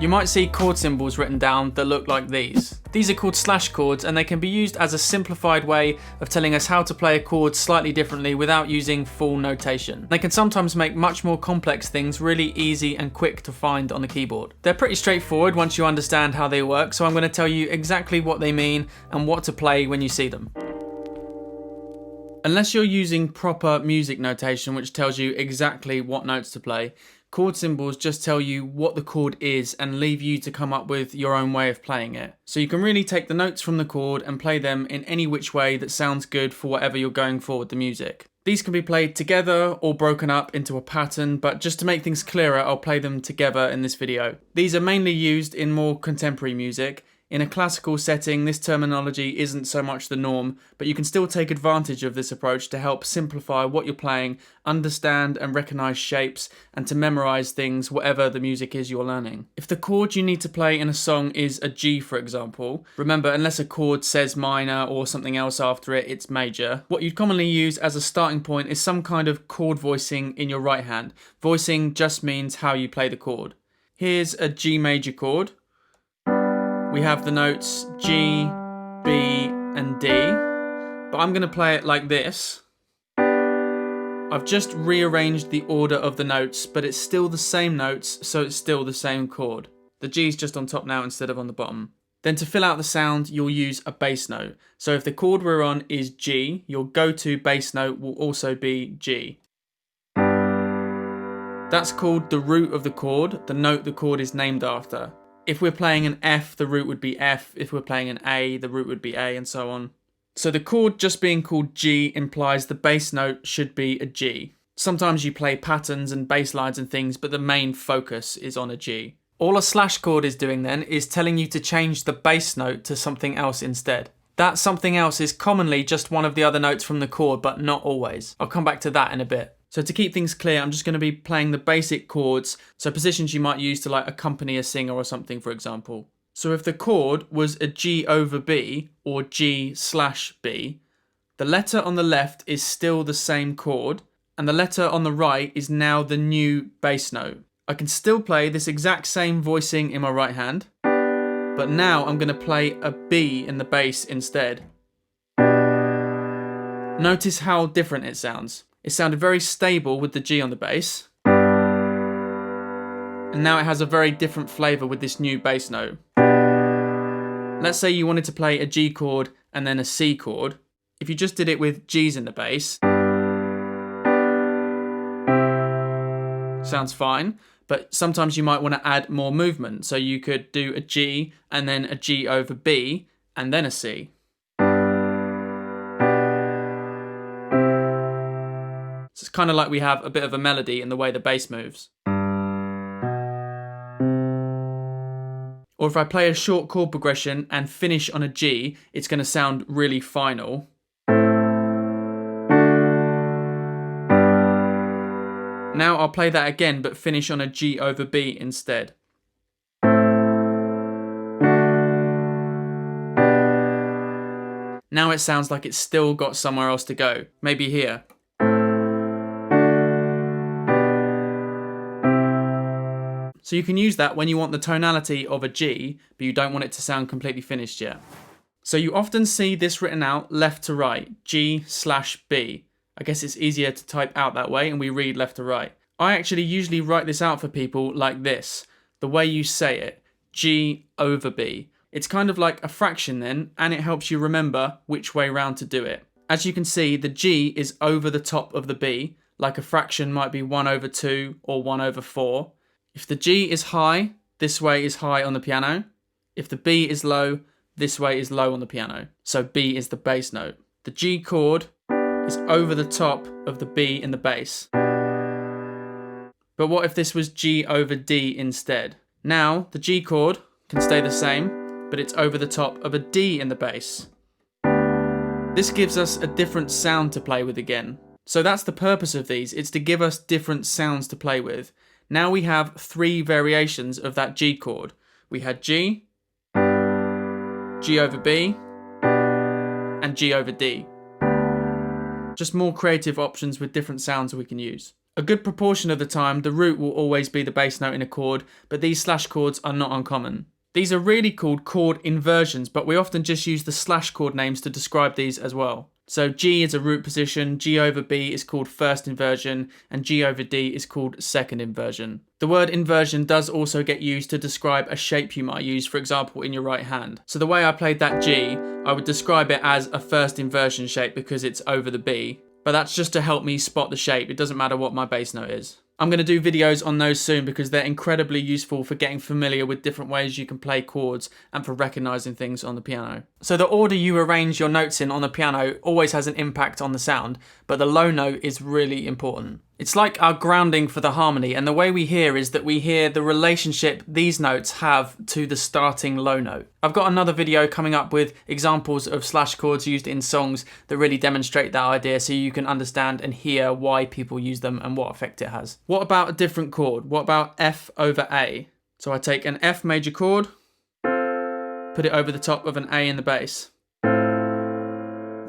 You might see chord symbols written down that look like these. These are called slash chords, and they can be used as a simplified way of telling us how to play a chord slightly differently without using full notation. They can sometimes make much more complex things really easy and quick to find on the keyboard. They're pretty straightforward once you understand how they work, so I'm going to tell you exactly what they mean and what to play when you see them. Unless you're using proper music notation which tells you exactly what notes to play, chord symbols just tell you what the chord is and leave you to come up with your own way of playing it. So you can really take the notes from the chord and play them in any which way that sounds good for whatever you're going for with the music. These can be played together or broken up into a pattern, but just to make things clearer, I'll play them together in this video. These are mainly used in more contemporary music. In a classical setting, this terminology isn't so much the norm, but you can still take advantage of this approach to help simplify what you're playing, understand and recognize shapes, and to memorize things whatever the music is you're learning. If the chord you need to play in a song is a G, for example, remember, unless a chord says minor or something else after it, it's major. What you'd commonly use as a starting point is some kind of chord voicing in your right hand. Voicing just means how you play the chord. Here's a G major chord. We have the notes G, B, and D, but I'm going to play it like this. I've just rearranged the order of the notes, but it's still the same notes, so it's still the same chord. The G's just on top now instead of on the bottom. Then to fill out the sound, you'll use a bass note. So if the chord we're on is G, your go-to bass note will also be G. That's called the root of the chord, the note the chord is named after. If we're playing an F, the root would be F. If we're playing an A, the root would be A, and so on. So the chord just being called G implies the bass note should be a G. Sometimes you play patterns and bass lines and things, but the main focus is on a G. All a slash chord is doing then is telling you to change the bass note to something else instead. That something else is commonly just one of the other notes from the chord, but not always. I'll come back to that in a bit. So to keep things clear, I'm just going to be playing the basic chords, so positions you might use to like accompany a singer or something, for example. So if the chord was a G over B or G slash B, the letter on the left is still the same chord, and the letter on the right is now the new bass note. I can still play this exact same voicing in my right hand, but now I'm going to play a B in the bass instead. Notice how different it sounds. It sounded very stable with the G on the bass, and now it has a very different flavour with this new bass note. Let's say you wanted to play a G chord and then a C chord. If you just did it with G's in the bass, sounds fine, but sometimes you might want to add more movement. So you could do a G and then a G over B and then a C. So it's kind of like we have a bit of a melody in the way the bass moves. Or if I play a short chord progression and finish on a G, it's going to sound really final. Now I'll play that again, but finish on a G over B instead. Now it sounds like it's still got somewhere else to go, maybe here. So you can use that when you want the tonality of a G, but you don't want it to sound completely finished yet. So you often see this written out left to right, G slash B. I guess it's easier to type out that way and we read left to right. I actually usually write this out for people like this, the way you say it, G over B. It's kind of like a fraction then, and it helps you remember which way round to do it. As you can see, the G is over the top of the B, like a fraction might be 1 over 2 or 1 over 4. If the G is high, this way is high on the piano. If the B is low, this way is low on the piano. So B is the bass note. The G chord is over the top of the B in the bass. But what if this was G over D instead? Now, the G chord can stay the same, but it's over the top of a D in the bass. This gives us a different sound to play with again. So that's the purpose of these, it's to give us different sounds to play with. Now we have 3 variations of that G chord. We had G, G over B, and G over D. Just more creative options with different sounds we can use. A good proportion of the time, the root will always be the bass note in a chord, but these slash chords are not uncommon. These are really called chord inversions, but we often just use the slash chord names to describe these as well. So G is a root position, G over B is called first inversion, and G over D is called second inversion. The word inversion does also get used to describe a shape you might use, for example, in your right hand. So the way I played that G, I would describe it as a first inversion shape because it's over the B. But that's just to help me spot the shape. It doesn't matter what my bass note is. I'm going to do videos on those soon because they're incredibly useful for getting familiar with different ways you can play chords and for recognizing things on the piano. So the order you arrange your notes in on the piano always has an impact on the sound, but the low note is really important. It's like our grounding for the harmony, and the way we hear is that we hear the relationship these notes have to the starting low note. I've got another video coming up with examples of slash chords used in songs that really demonstrate that idea so you can understand and hear why people use them and what effect it has. What about a different chord? What about F over A? So I take an F major chord, put it over the top of an A in the bass.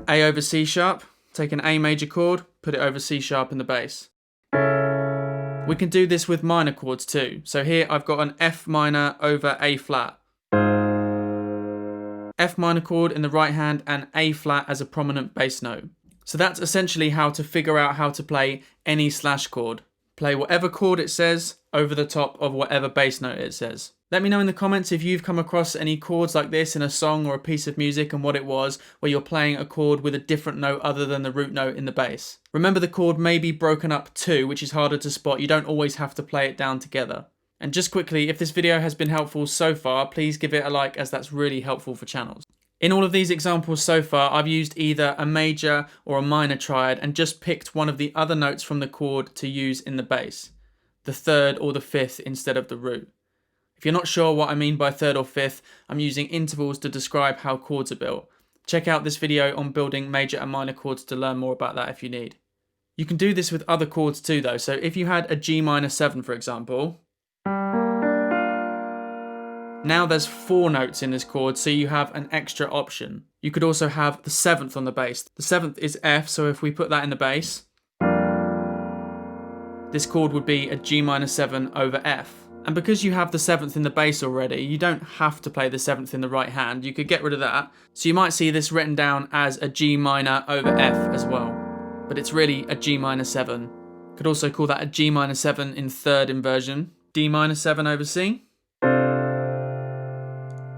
A over C sharp, take an A major chord, put it over C sharp in the bass. We can do this with minor chords too. So here I've got an F minor over A flat. F minor chord in the right hand and A flat as a prominent bass note. So that's essentially how to figure out how to play any slash chord. Play whatever chord it says over the top of whatever bass note it says. Let me know in the comments if you've come across any chords like this in a song or a piece of music and what it was, where you're playing a chord with a different note other than the root note in the bass. Remember, the chord may be broken up too, which is harder to spot. You don't always have to play it down together. And just quickly, if this video has been helpful so far, please give it a like, as that's really helpful for channels. In all of these examples so far, I've used either a major or a minor triad and just picked one of the other notes from the chord to use in the bass, the third or the fifth instead of the root. If you're not sure what I mean by third or fifth, I'm using intervals to describe how chords are built. Check out this video on building major and minor chords to learn more about that if you need. You can do this with other chords too though, so if you had a G minor 7 for example, now there's 4 notes in this chord, so you have an extra option. You could also have the 7th on the bass. The 7th is F, so if we put that in the bass, this chord would be a G minor 7 over F. And because you have the 7th in the bass already, you don't have to play the 7th in the right hand. You could get rid of that. So you might see this written down as a G minor over F as well. But it's really a G minor 7. Could also call that a G minor 7 in third inversion. D minor 7 over C.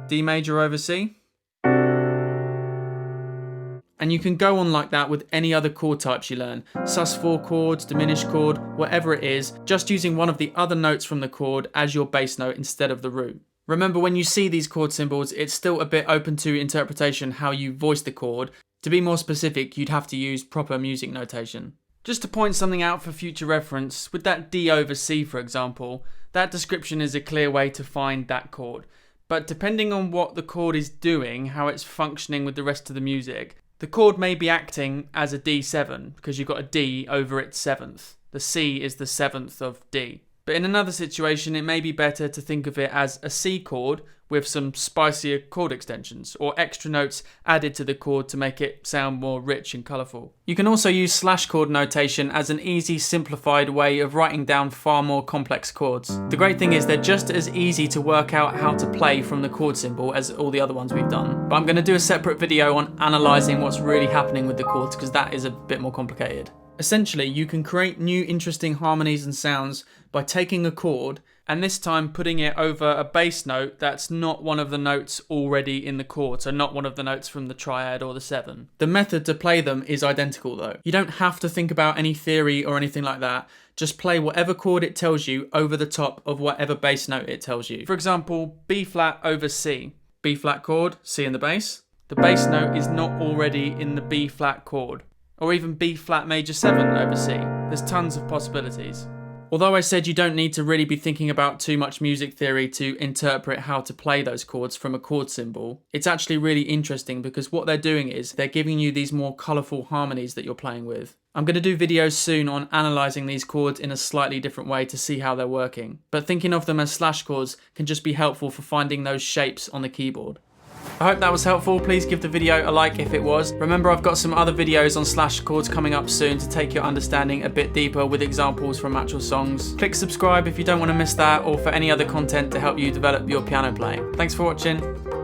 D major over C. And you can go on like that with any other chord types you learn. sus4 chords, diminished chord, whatever it is, just using one of the other notes from the chord as your bass note instead of the root. Remember, when you see these chord symbols, it's still a bit open to interpretation how you voice the chord. To be more specific, you'd have to use proper music notation. Just to point something out for future reference, with that D over C for example, that description is a clear way to find that chord. But depending on what the chord is doing, how it's functioning with the rest of the music, the chord may be acting as a D7 because you've got a D over its 7th. The C is the 7th of D. But in another situation, it may be better to think of it as a C chord with some spicier chord extensions or extra notes added to the chord to make it sound more rich and colourful. You can also use slash chord notation as an easy, simplified way of writing down far more complex chords. The great thing is they're just as easy to work out how to play from the chord symbol as all the other ones we've done. But I'm going to do a separate video on analysing what's really happening with the chords because that is a bit more complicated. Essentially, you can create new interesting harmonies and sounds by taking a chord and this time putting it over a bass note that's not one of the notes already in the chord, so not one of the notes from the triad or the 7. The method to play them is identical though. You don't have to think about any theory or anything like that. Just play whatever chord it tells you over the top of whatever bass note it tells you. For example, B flat over C. B flat chord, C in the bass. The bass note is not already in the B flat chord. Or even B flat major 7 over C. There's tons of possibilities. Although I said you don't need to really be thinking about too much music theory to interpret how to play those chords from a chord symbol, it's actually really interesting because what they're doing is they're giving you these more colourful harmonies that you're playing with. I'm going to do videos soon on analysing these chords in a slightly different way to see how they're working, but thinking of them as slash chords can just be helpful for finding those shapes on the keyboard. I hope that was helpful. Please give the video a like if it was. Remember, I've got some other videos on slash chords coming up soon to take your understanding a bit deeper with examples from actual songs. Click subscribe if you don't want to miss that, or for any other content to help you develop your piano playing. Thanks for watching.